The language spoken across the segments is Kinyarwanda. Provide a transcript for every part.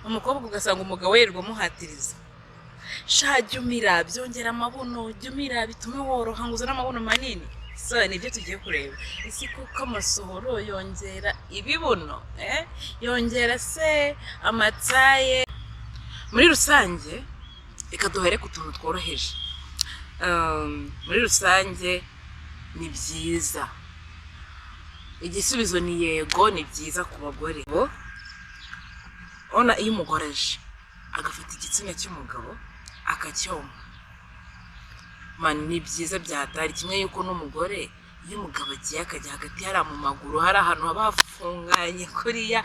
umukobwa ugasanga umugabo yirirwa amuhatiriza, sha jya umira byongera amabuno, jya umira bitume woroha ngo uzane amabuno manini. So nibyo tugiye kureba, ese kuko amasohoro yongera ibibuno, yongera se amatsaye. Muri rusange reka duhere ku tuntu tworoheje. Muri rusange ni byiza, igisubizo ni yego, ni byiza ku bagore. Ona iyo umugore aje agafata igitsina cy'umugabo akacyoma, man ni byiza byatari kimwe yuko n'umugore iyo umugabo agiye akajya hagati hari mu maguru, hari ahantu haba hafunganye kuriya,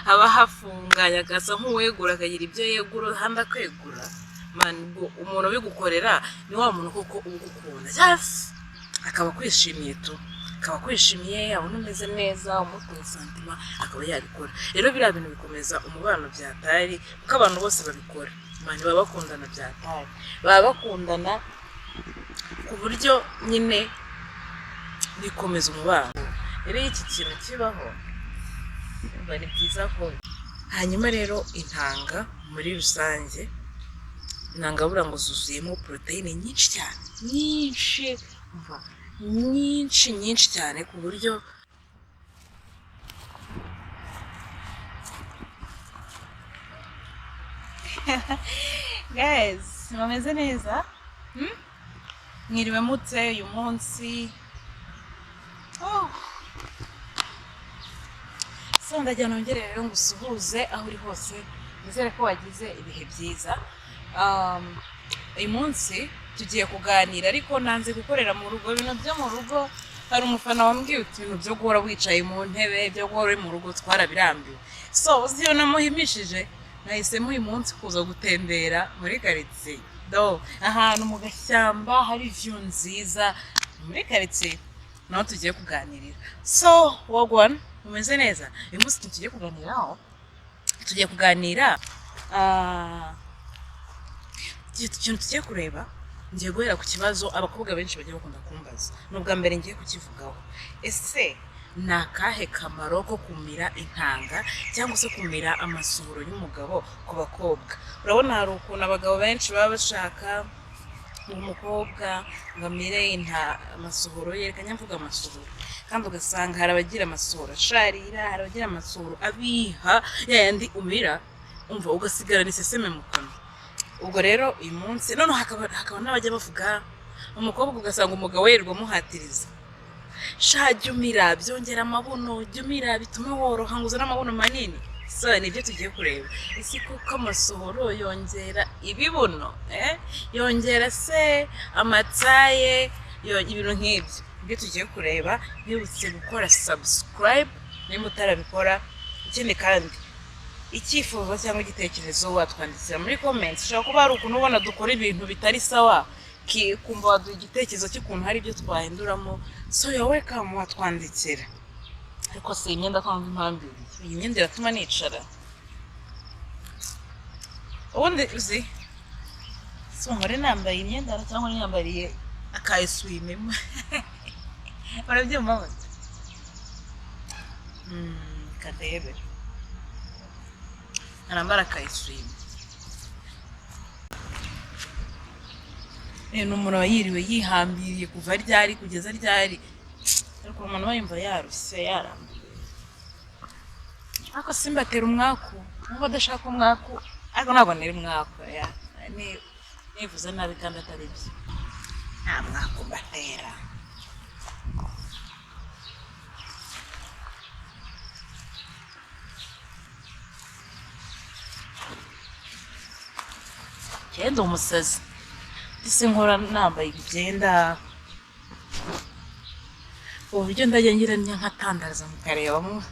haba hafunganye agasa nk'uwegura akagira ibyo yegura handi akwegura, man umuntu ubigukorera ni wa muntu koko ugukunda just akaba kwishimiye tu, akaba kwishimiye, abona umeze neza, umutwe santima akaba yabikora. Rero biriya bintu bikomeza umubano byatari kuko abantu bose babikora, man baba bakundana byatari, baba bakundana ku buryo nyine bikomeza umubano. Rero iki kintu kibaho ni byiza ko. Hanyuma rero intanga muri rusange, intanga bura ngo zuzuyemo proteine nyinshi cyane, nyinshi cyane ku buryo guys mumeze neza, mwiriwe mutse uyu munsi. So ndagira nongere rero ngusuhuze aho uri hose, nizere ko wagize ibihe byiza. Uyu munsi tugiye kuganira, ariko nanze gukorera mu rugo. Ibintu byo mu rugo, hari umufana wambwiye uti ibintu byo guhora wicaye mu ntebe, byo guhora uri mu rugo twarabirambiwe. So uziyo namuhimishije, nahisemo uyu munsi kuza gutembera muri quartier, ahantu mu gashyamba hari view nziza muri quartier, naho tugiye kuganirira. So wagwan umeze neza. Uyu munsi tugiye kuganiraho, tugiye kuganira ikintu tugiye kureba. Ngiye guhera ku kibazo abakobwa benshi bagiye bakunda kumbaza, n'ubwa mbere ngiye kukivugaho. Ese ni akahe kamaro ko kumira intanga cyangwa se kumira amasohoro y'umugabo ku bakobwa? Urabona hari ukuntu abagabo benshi baba bashaka umukobwa ngo amire amasohoro ye, reka mvuga amasohoro, kandi ugasanga hari abagira amasohoro asharira, hari abagira amasohoro abiha yayandi umira umva ugasigarana iseseme mu kanwa. Ubwo rero uyu munsi none hakaba n'abajya bavuga umukobwa ugasanga umugabo yirirwa amuhatiriza, sha jya umira byongera amabuno, jya umira bitume woroha ngo uzane amabuno manini. So nibyo tugiye kureba, ese kuko amasohoro yongera ibibuno, yongera se amatsaye, ibintu nk'ibyo nibyo tugiye kureba. Bibutse gukora subscribe niba utarabikora. Ikindi kandi icyifuzo cyangwa igitekerezo watwandikira muri comments. Ushobora kuba hari ukuntu ubona dukora ibintu bitari sawa, kumva waduha igitekerezo cy'ukuntu hari ibyo twahinduramo. So you're welcome, watwandikira. Ariko si imyenda kwanga impamvu iyi myenda iratuma nicara. Ubundi uzi so nkore nambaye imyenda cyangwa nyambariye akayiswime barabyumva bose. Kadebe arambara akayiswime. Ni umuntu wayiriwe yihambiriye kuva ryari kugeza ryari, ariko umuntu wayumva yarushye yarambiwe. Ako simbatera umwaku, nubwo adashaka umwaku, ariko ntabwo nari umwaku, nivuze nabi kandi atari byo. Nta mwaku mbatera. Kenda umusazi, ese nkora nambaye ibyenda uburyo ndajya ngira nkatandaza mukarebamo.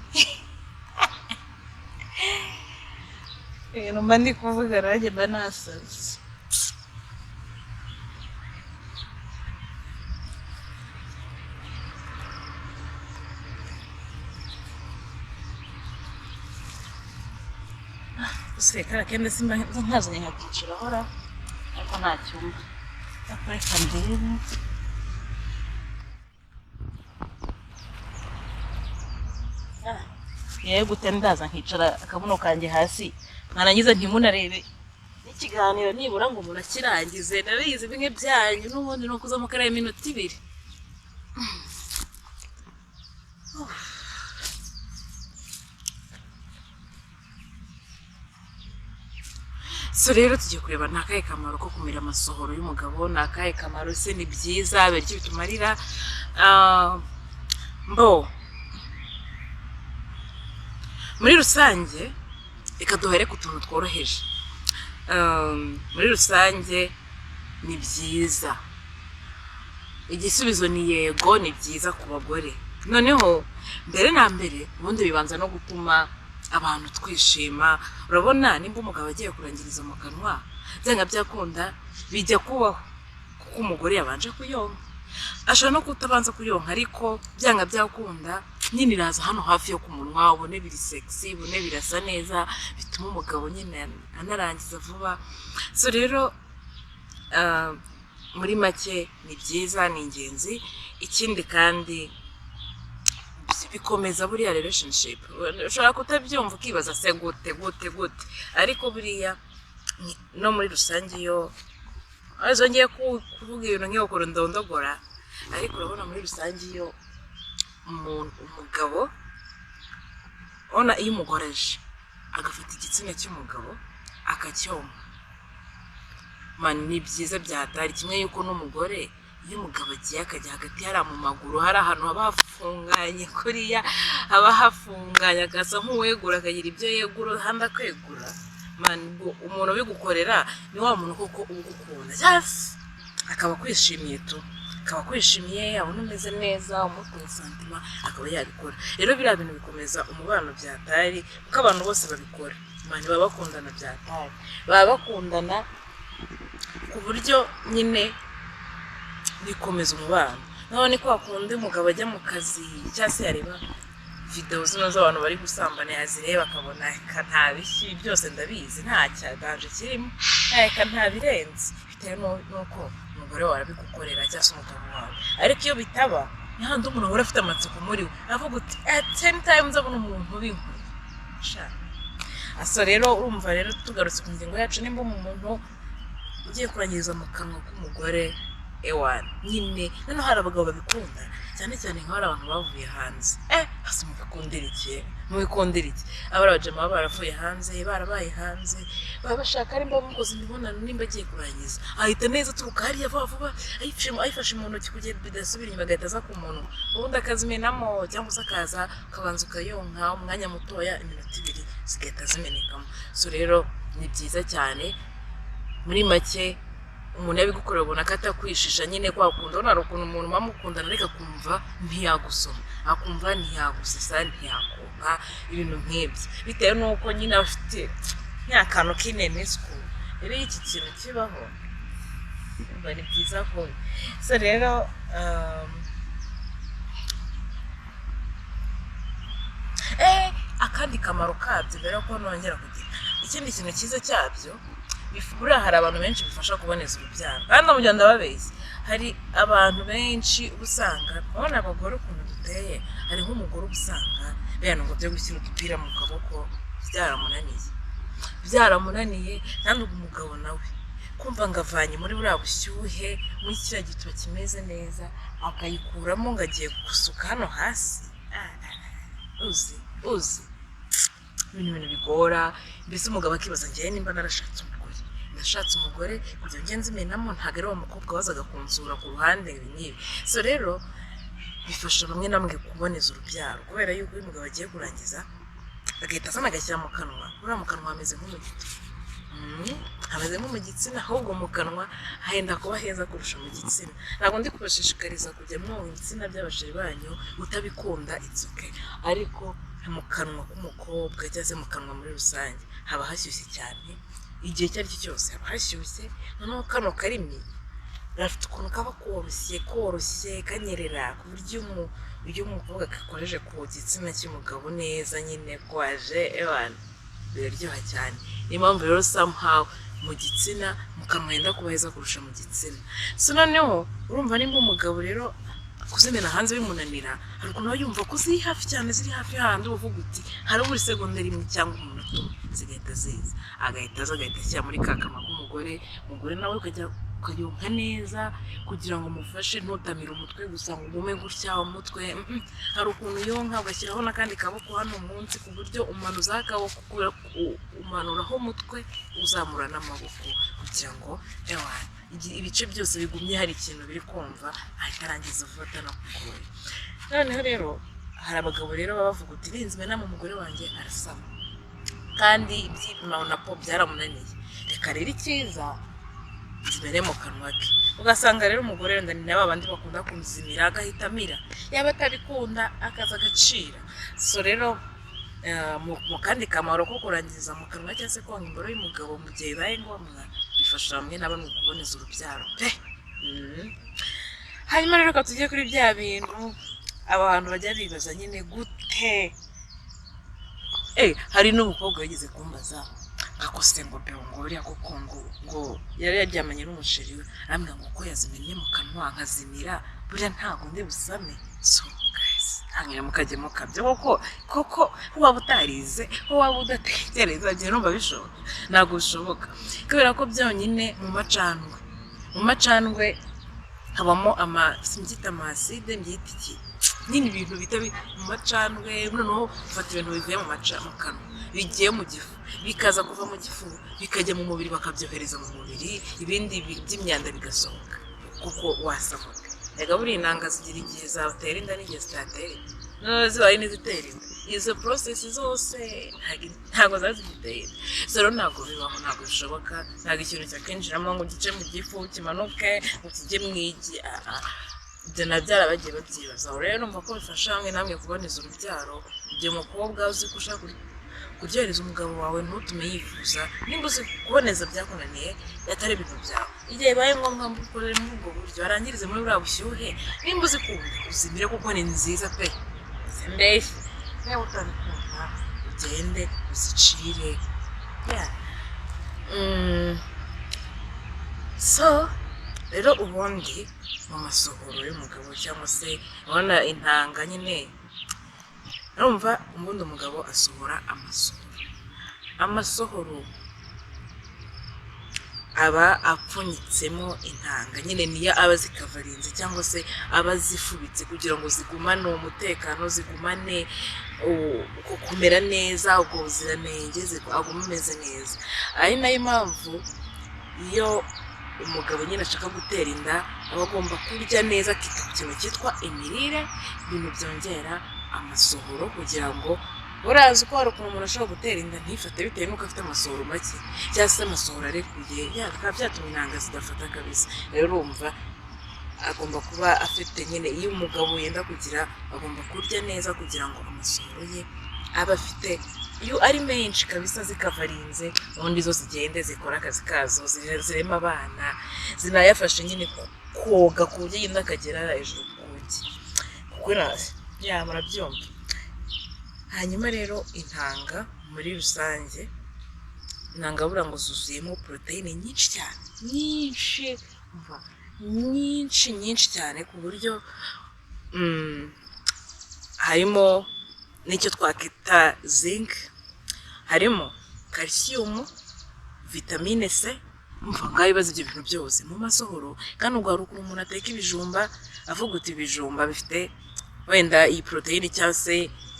Numva ndi kuvuga nanjye mba nasaze. Use kara kenda simba nkazanye nkakicira hora, ariko nta cyumba. Reka ndebe. yego ndaza nkicara akabuno kanjye hasi mwarangiza ntimunarebe n'ikiganiro nibura ngo murakirangize nabizi bimwe byanyu n'ubundi no kuza mukareba iminota 2. So rero tugiye kureba nakaye kamaro ko kumira amasohoro y'umugabo, nakaye kamaro se ni byiza beryo bitumarira. Mbo muri rusange ikaduhere ku tuntu tworoheje. Muri rusange ni byiza, igisubizo ni yego, ni byiza ku bagore. Noneho mbere na mbere ubundi bibanza no gutuma abantu twishima. Urabona nimba umugabo agiye kurangiriza mu kanwa byanga byakunda bijya kubaho kuko umugore yabanje kuyonka, ashobora no kutabanza kuyonka ariko byanga byakunda nyine iraza hano hafi yo ku munwa, ubone biri sexy, ubone birasa neza, bituma umugabo nyine anarangiza vuba. So rero muri make ni byiza, ni ingenzi. Ikindi kandi bikomeza buriya relationship. Ushobora kutabyumva ukibaza se gute ariko buriya no muri rusange yo azongeye kuvuga ibintu nk'iyo kurondondogora, ariko urabona muri rusange yo umugabo ona iyo umugoreje agafata igitsina cy'umugabo akacyonka, man ni byiza byatari kimwe yuko n'umugore iyo umugabo agiye akajya hagati hari mu maguru, hari ahantu haba hafunganye kuriya, haba hafunganye agasa nk'uwegura akagira ibyo yegura handi akwegura. Man umuntu bigukorera ni wa muntu koko ugukunda just akaba kwishimiye tu, akaba kwishimiye, abona umeze neza, umutuye santima akaba yabikora. Rero biriya bintu bikomeza umubano byatari kuko abantu bose babikora. Man baba bakundana byatari, baba bakundana ku buryo nyine bikomeza umubano. Naho ni ko akunda umugabo ajya mu kazi cyangwa se yareba video zino z'abantu bari gusambana yazireba akabona ka ntabishyi byose ndabizi nta cyaganje kirimo, ka ntabirenze bitewe nuko umugore wawe arabigukorera cyangwa se umugabo wawe. Ariko iyo bitaba n'ahandi umuntu ahora afite amatsiko muri we avuga uti 10 times abona umuntu w'inkuru sha. So rero urumva rero tugarutse ku ngingo yacu, nimba umuntu ugiye kurangiriza mu kanwa k'umugore ewana nyine. None hari abagabo babikunda cyane cyane nk'abari abantu bavuye hanze. Hasi mubikundira iki abari abajama baba baravuye hanze, barabaye hanze, baba bashaka ari mba mukoze imibonano nimba agiye kurangiza ahita neza turuka hariya vuba ayifashe mu ntoki kugira bidasubira inyuma agahita aza ku muntu ubundi akazimenamo, cyangwa se akaza ukabanza ukayonka umwanya mutoya iminota 2 zigahita zimenekamo. So rero ni byiza cyane. Muri make umuntu yabigukorera ubona ko atakwishisha nyine kwa kunda. Urabona ukuntu umuntu mamukundana ariko akumva ntiyagusoma, akumva ntiyagusesa, ntiyakonka ibintu nk'ibyo bitewe nuko nyine afite nyakantu k'inenesco. Rero iki kintu kibaho ni byiza ko. So rero akandi kamaro kabyo mbere ko nongera kugira ikindi kintu cyiza cyabyo, buriya hari abantu benshi bifasha kuboneza urubyaro. Kandi mu Rwanda babeshye, hari abantu benshi usanga babona abagore ukuntu duteye, hari nk'umugore usanga bene ngo byo gushyira udupira mu kaboko byaramunaniye kandi umugabo nawe kumva ngo avanye muri buriya bushyuhe muri kiriya gituba kimeze neza akayikuramo ngo agiye gusuka hano hasi. uzi ibintu bigora. Mbese umugabo akibaza ngiye nimba nashatse umugore kugira ngo nzimenamo ntago ari wa mukobwa wazaga kunsura ku ruhande n'ibi. So rero bifasha bamwe namwe kuboneza urubyaro kubera yuko uyu mugabo agiye kurangiza agahita asana agashyira mu kanwa. Uriya mu kanwa hameze nk'umugiti, hameze nko mu gitsina, ahubwo mu kanwa henda kuba heza kurusha mu gitsina. Ntabwo ndi kubashishikariza kujya mu bitsina by'abasheri banyu utabikunda, it's okay, ariko mu kanwa k'umukobwa cyangwa se mu kanwa muri rusange haba hashyushye cyane. Igihe icyo ari cyo cyose haba hashyushye. Noneho kano karimi gafite ukuntu kaba koroshye kanyerera ku buryo iyo umukobwa gakoreje ku gitsina cy'umugabo neza nyine kwaje ewana biraryoha cyane. Niyo mpamvu rero somehow mu gitsina mu kanwa henda kuba heza kurusha mu gitsina. So noneho urumva nimba umugabo rero kuzimena hanze bimunanira hari ukuntu yumva ko ziri hafi cyane ziri hafi handi uvuga uti hari buri segonda rimwe cyangwa umunota zigahita ziza agahita ashyira muri kakama k'umugore nawe ukayonka neza kugira ngo umufashe ntutamire umutwe gusa ngo ugume gutya umutwe hari ukuntu yonka ugashyiraho n'akandi kaboko hano munsi ku buryo umanuzaho akaboko umanuraho umutwe uzamura n'amaboko kugira ngo ibice byose bigumye hari ikintu biri kumva ahita arangiza vuba atanakugoye. Noneho rero hari abagabo rero baba bavuga uti rinzwe mu mugore wanjye arasama kandi ibyipima na po byaramunaniye, reka rero icyiza zibere mu kanwa ke. Ugasanga rero umugore wenda ni nabo abandi bakunda kumuzimira agahita amira, yaba atabikunda akaza agacira. So rero mu kandi kamaro ko kurangiza mu kanwa cyangwa se konka imboro y'umugabo mu gihe bibaye ngombwa bifasha bamwe na bamwe kuboneza urubyaro pe. Hanyuma rero tugiye kuri bya bintu abantu bajya bibaza nyine gute. Hari n'umukobwa yigeze kumbaza akose ngo pe ngo uriya koko ngo yari yaryamanye n'umusheri we arambwira ngo ko yazimennye mu kanwa nkazimira burya ntabwo ndi busame. So guys hanyuma mukajya mukabyo koko waba utarize waba udatekereza byo numva bishoboka ntabwo bishoboka kubera ko byonyine mu macandwe habamo simbyita amaside mbyita iki nyine ibintu bita mu macandwe noneho ufata ibintu bivuye mu kanwa bigiye mu gifu bikaza kuva mu gifu bikajya mu mubiri bakabyohereza mu mubiri ibindi by'imyanda bigasohoka kuko wasahoka. Ega buri intanga zigira igihe zatera inda n'igihe zitatera inda noneho zibaye n'izitera inda izo process zose ntabwo zazigiteye. So rero ntabwo bibaho ntabwo bishoboka ntabwo ikintu cyakinjiramo ngo gice mu gifu kimanuke ngo kijye mu igi ibyo nabyara bagiye babyibaza. Rero numva ko bifasha hamwe namwe kuboneza urubyaro igihe umukobwa uzi ko ushaka kuryohereza umugabo wawe ntutume yifuza nimba uzi kuboneza byakunaniye atari ibintu byawe igihe bibaye ngombwa mbukorere muri ubwo buryo arangirize muri buriya bushyuhe nimba uzi kumva uzimire kuko ni nziza pe mbese niba utabikunda ugende uzicire. So rero ubundi mu masohoro y'umugabo cyangwa se ubona intanga nyine urumva ubundi umugabo asohora amasohoro aba apfunyitsemo intanga nyine niyo aba zikavarinze cyangwa se aba zifubitse kugira ngo zigumane umutekano zigumane kumera neza ubwo buziranenge aguma ameze neza. Ari nayo mpamvu iyo umugabo nyine ashaka gutera inda aba agomba kurya neza akita ku kintu cyitwa imirire ibintu byongera amasohoro kugira ngo urazi ko hari ukuntu umuntu ashobora gutera inda ntifate bitewe n'uko afite amasohoro make cyangwa se amasohoro arekuye bikaba byatuma intanga zidafata kabisa. Rero urumva agomba kuba afite nyine iyo umugabo yenda kugira agomba kurya neza kugira ngo amasohoro ye aba afite iyo ari menshi kabisa zikavarinze ubundi zo zigende zikora akazi kazo zirema abana zinayafashe nyine koga ku buryo yenda akagera hejuru kuko murabyumva. Hanyuma rero intanga muri rusange intanga buriya ngo zuzuyemo poroteyine nyinshi cyane nyinshi cyane ku buryo harimo n'icyo twakita zinc harimo calcium vitamine C ngaho ibibazo ibyo bintu byose mu masohoro kandi ubwo hari ukuntu umuntu ateka ibijumba avuga uti ibijumba bifite wenda iyi poroteyine cyangwa se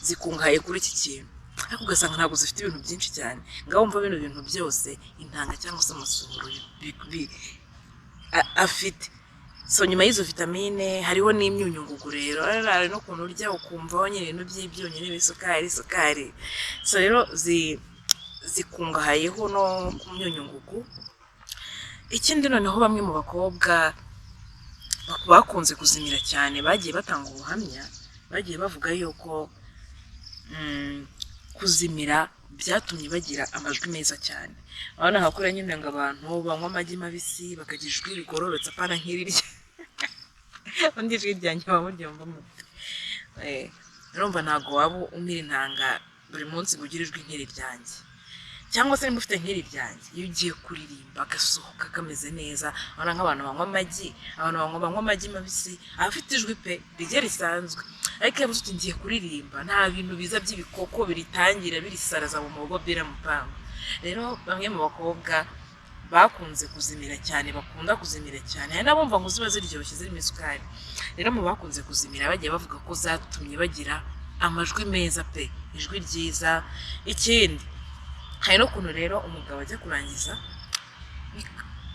zikungahaye kuri iki kintu ariko ugasanga ntabwo zifite ibintu byinshi cyane ngaho wumva bino bintu byose intanga cyangwa se amasohoro afite. So nyuma y'izo vitamine hariho n'imyunyungugu rero ari no kuntu urya ukumvaho nyine ibintu by'ibyunyu n'ibisukari. So rero zikungahayeho no ku myunyungugu. Ikindi noneho bamwe mu bakobwa bakunze kuzimira cyane bagiye batanga ubuhamya bagiye bavuga yuko kuzimira byatumye bagira amajwi meza cyane. Abana hakora nyine ngo abantu banywa amagi mabisi bakagira ijwi rigororotse apana nk'irirya undi ijwi ryanjye bamuryumva mute. Urumva ntabwo waba umira intanga buri munsi ugira ijwi nk'iri ryanjye cyangwa se niba ufite nk'iri ryanjye iyo ugiye kuririmba agasohoka kameze neza abona nk'abantu banywa amagi abantu banywa amagi mabisi abafite ijwi pe rijye risanzwe ariko iyo uti ngiye kuririmba nta bintu biza by'ibikoko biritangira birisaraza mu muhogo biramupangu rero bamwe mu bakobwa bakunze kuzimira cyane bakunda kuzimira cyane hari n'abumva ngo ziba ziryoshye zirimo isukari rero mu bakunze kuzimira bagiye bavuga ko zatumye bagira amajwi meza pe ijwi ryiza ikindi hari n'ukuntu rero umugabo ajya kurangiza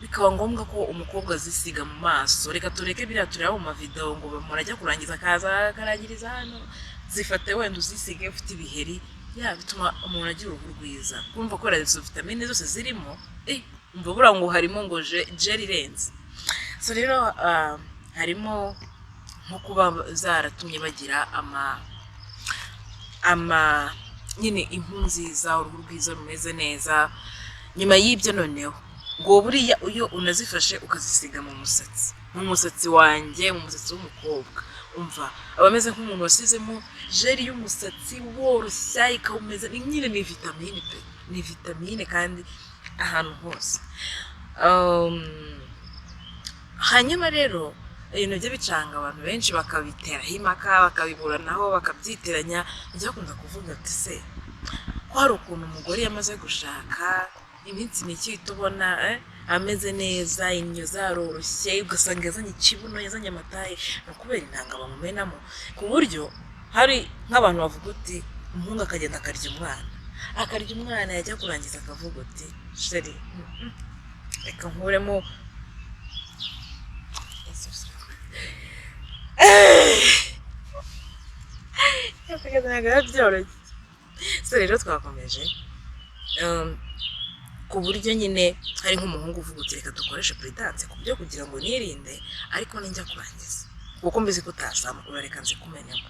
bikaba ngombwa ko umukobwa azisiga mu maso reka tureke biriya tureba mu mavideo ngo umuntu ajya kurangiza akaza akarangiriza hano zifate wenda uzisige ufite ibiheri bituma umuntu agira uruhu rwiza kumva ko izo vitamine zose zirimo umva bura ngo harimo ngo gel irenze so rero harimo nko kuba zaratumye bagira nyine impu nziza uruhu rwiza rumeze neza nyuma y'ibyo noneho ngo buriya iyo unazifashe ukazisiga mu musatsi wanjye mu musatsi w'umukobwa umva abameze nk'umuntu wasizemo jeri y'umusatsi woroshya ikawumeza nyine ni vitamine pe ni vitamine kandi ahantu hose hanyuma rero ibintu byo bicanga abantu benshi bakabiteraho impaka bakabiburanaho bakabyiteranya ujya bakunda kuvuga ati se ko hari ukuntu umugore yamaze gushaka iminsi mike tubona ameze neza inyo zaroroshye ugasanga yazanye ikibuno yazanye amataye ni ukubera intanga bamumenamo ku buryo hari nk'abantu bavuga uti umuhungu akagenda akarya umwana yajya kurangiza akavuga uti sheri reka nkuremo byoroshye so rero twakomeje ku buryo nyine hari nk'umuhungu uvuga uti reka dukoreshe puridanse ku buryo kugira ngo nirinde ariko ninjya kurangiza kuko mbizi ko utasama urareka nzi kumenemo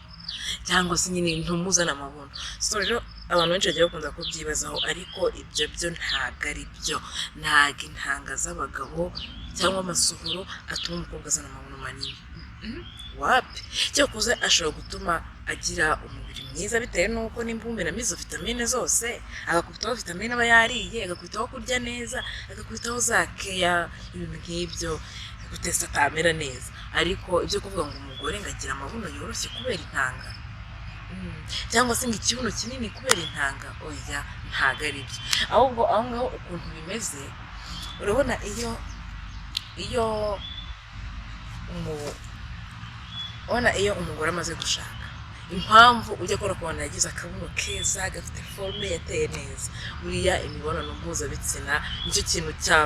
cyangwa se nyine ntumuzana amabuno so rero abantu benshi bagiye bakunda kubyibazaho ariko ibyo byo ntago ari byo ntago intanga z'abagabo cyangwa amasohoro atuma umukobwa azana amabuno manini wapi cyakoze ashobora gutuma agira umubiri mwiza bitewe n'uko n'imbumbiramo izo vitamine zose agakubitaho vitamine aba yariye agakubitaho kurya neza agakubitaho za keya ibintu nk'ibyo gutesa atamera neza ariko ibyo kuvuga ngo umugore ngagira amabuno yoroshye kubera intanga cyangwa se ngo ikibuno kinini kubera intanga oya ntago ari byo ahubwo aho ngaho ukuntu bimeze urabona iyo umugore amaze gushaka impamvu ujya kubona yagize akabuno keza gafite forme yateye neza buriya imibonano mpuzabitsina nicyo kintu cya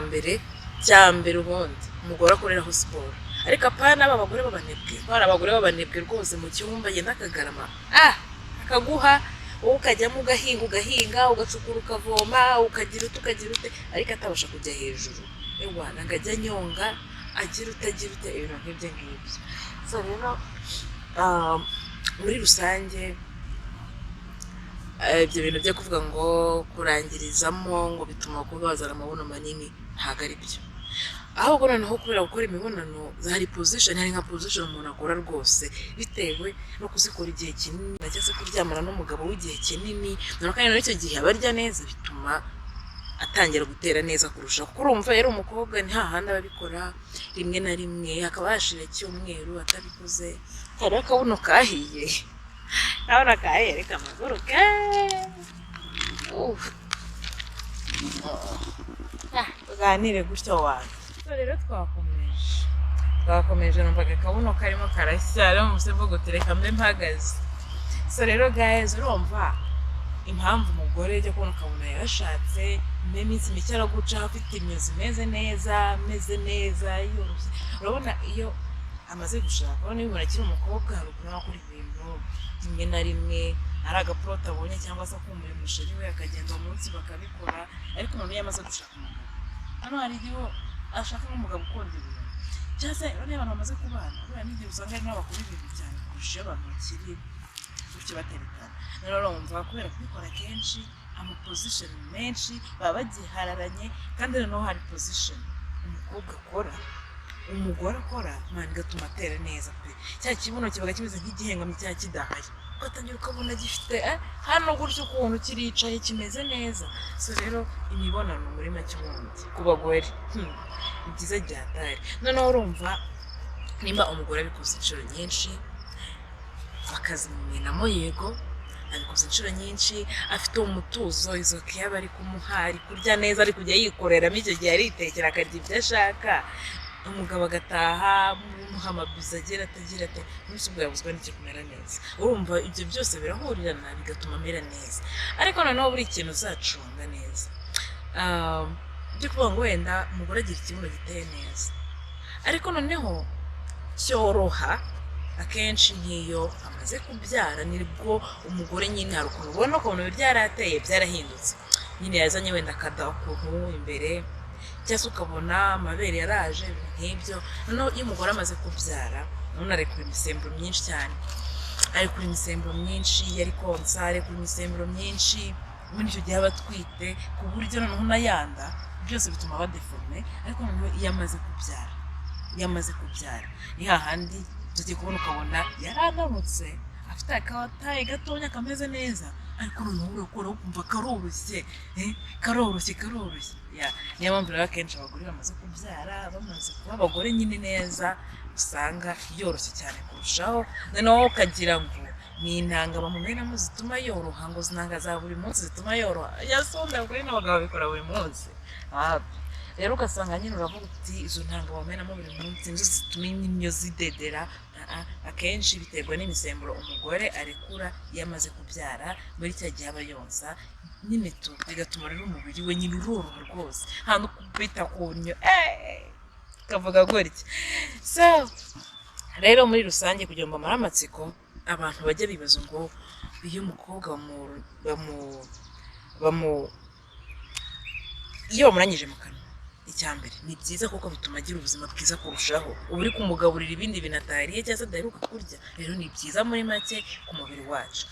mbere ubundi umugore akoreraho siporo ariko apana abagore b'abanebwe rwose mu cyumba yenda akagarama akaguha wowe ukajyamo ugahinga ugacukura ukavoma ukagira ute ariko atabasha kujya hejuru ewana ngo ajya nyonga agira utagira ute ibintu nk'ibyo ngibyo so rero muri rusange ibyo bintu byo kuvuga ngo kurangirizamo ngo bituma abakobwa bazana amabuno manini ntabwo ari byo ahubwo noneho kubera gukora imibonano hari position hari nka position umuntu akora rwose bitewe no kuzikora igihe kinini cyangwa se kuryamana n'umugabo w'igihe kinini noneho kandi n'icyo gihe abarya neza bituma atangira gutera neza kurusha kuko urumva yari umukobwa ni hahandi ababikora rimwe na rimwe hakaba hashira icyumweru atabikoze hari akabuno kahiye urabona kahiye reka amaguru tuganire gutyo wanyu so rero twakomeje numvaga akabuno karimo karashya rero muse mvuga uti reka mbe mpagaze so rero guys urumva impamvu umugore ajya kubona ukabona yarashatse iminsi mike araguca afite imyozi imeze neza yoroshye urabona iyo amaze gushaka urabona iyo umuntu akiri umukobwa hari ukuntu akora ibintu rimwe na rimwe ari agaporota abonye cyangwa se akumbuye umusheri we akagenda umunsi bakabikora ariko umuntu iyo amaze gushaka umugabo hano hari igihe ashaka n'umugabo ukunda ibintu cyangwa se urabona abantu bamaze kubana urabona n'igihe usanga hari n'abakora ibintu cyane kurusha iyo abantu bakiri gutyo baterekana rero urumva kubera kubikora kenshi amaposition menshi baba bagihararanye kandi noneho hari position umugore akora mani gatuma atera neza pe cya kibuno kibaga kimeze nk'igihengamye cya kidahaye ugatangira ukabona gifite hano gutyo ukuntu kiricaye kimeze neza. So rero imibonano muri make ubundi ku bagore ni byiza byatari. Noneho urumva nimba umugore abikoze inshuro nyinshi bakazimumenamo yego, abikoze inshuro nyinshi afite umutuzo, izo keya bari kumuha, ari kurya neza, ari kujya yikoreramo icyo gihe aritekera akarya ibyo ashaka, umugabo agataha muha amabiza agira atagira ate, umunsi ubwo yabuzwa n'icyo kumera neza. Urumva ibyo byose birahurirana bigatuma amera neza. Ariko noneho buri kintu uzacunga neza, byo kuvuga ngo wenda umugore agira ikibuno giteye neza, ariko noneho cyoroha akenshi nk'iyo amaze kubyara, nibwo umugore nyine hari ukuntu ubona ukuntu byarateye byarahindutse, nyine yazanye wenda akada ukuntu imbere, cyangwa se ukabona amabere yaraje nk'ibyo. Noneho iyo umugore amaze kubyara none arekura imisemburo myinshi cyane, arekura imisemburo myinshi, yari konsa arekura imisemburo myinshi, muri icyo gihe aba atwite ku buryo noneho unayanda, byose bituma badeforme. Ariko noneho iyo amaze kubyara ni hahandi tugiye kubona ukabona yarananutse, afite akawataye gatonya kameze neza, ariko noneho urakora ukumva karoroshye, niyo mpamvu rero akenshi abagore bamaze kubyara, bamaze kuba abagore nyine neza, usanga yoroshye cyane kurushaho. Noneho ukagira ngo ni intanga bamumenamo zituma yoroha, ngo zinanga za buri munsi zituma yoroha, yasonda abagore n'abagabo babikora buri munsi. Rero ugasanga nyine uravuga uti izo ntanga bamenamo buri munsi nizo zituma inyo zidedera. Akenshi biterwa n'imisemburo umugore arekura iyo amaze kubyara, muri cya gihe aba yonsa nyine bigatuma rero umubiri we nyine uroroha rwose, nta no kubita ku nyo kavuga gutya. So rero muri rusange kugira ngo bamare amatsiko, abantu bajya bibaza ngo iyo umukobwa iyo bamurangije mu kanwa, icya mbere ni byiza kuko bituma agira ubuzima bwiza kurushaho, uba uri kumugaburira ibindi bintu atariye cyangwa se adaheruka kurya, rero ni byiza muri make ku mubiri wacu.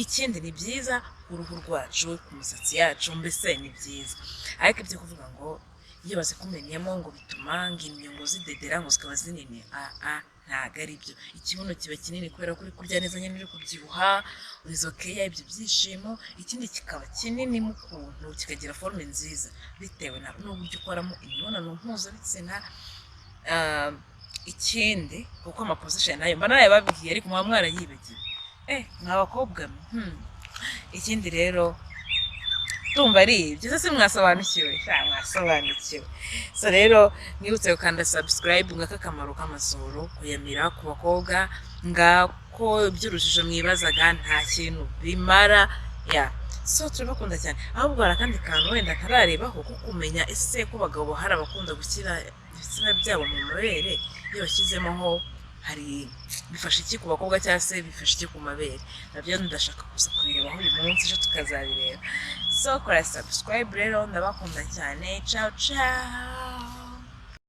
Ikindi ni byiza ku ruhu rwacu, ku misatsi yacu, mbese ni byiza. Ariko ibyo kuvuga ngo iyo bazikumenyemo ngo bituma ngo imyungu zidedera ngo zikaba zinini, ntabwo ari byo. Ikibuno kiba kinini kubera ko uri kurya neza nyine uri kubyibuha, izo keya, ibyo byishimo. Ikindi kikaba kinini mu kuntu kikagira forume nziza bitewe n'uburyo ukoramo imibonano mpuzabitsina. Ikindi kuko amapozisheni nayo mba narayababwiye ariko muba mwarayibagiwe, mwa bakobwa mwe. Ikindi rero tumva ari ibyo se mwasobanukiwe. So rero mwibutse gukanda subscribe, ngaka akamaro k'amasoro kuyamira ku bakobwa, ngako iby'urujijo mwibazaga nta kintu bimara. So turabakunda cyane. Ahubwo hari akandi kantu wenda ntararebaho ko kumenya ese ko abagabo hari abakunda gushyira ibitsina byabo mu mabere, iyo bashyizemo ho hari bifasha iki ku bakobwa cyangwa se bifasha iki ku mabere, nabyo ndashaka kuza kubirebaho uyu munsi ejo tukazabireba. So kora subscribe rero, ndabakunda cyane. Ciao ciao.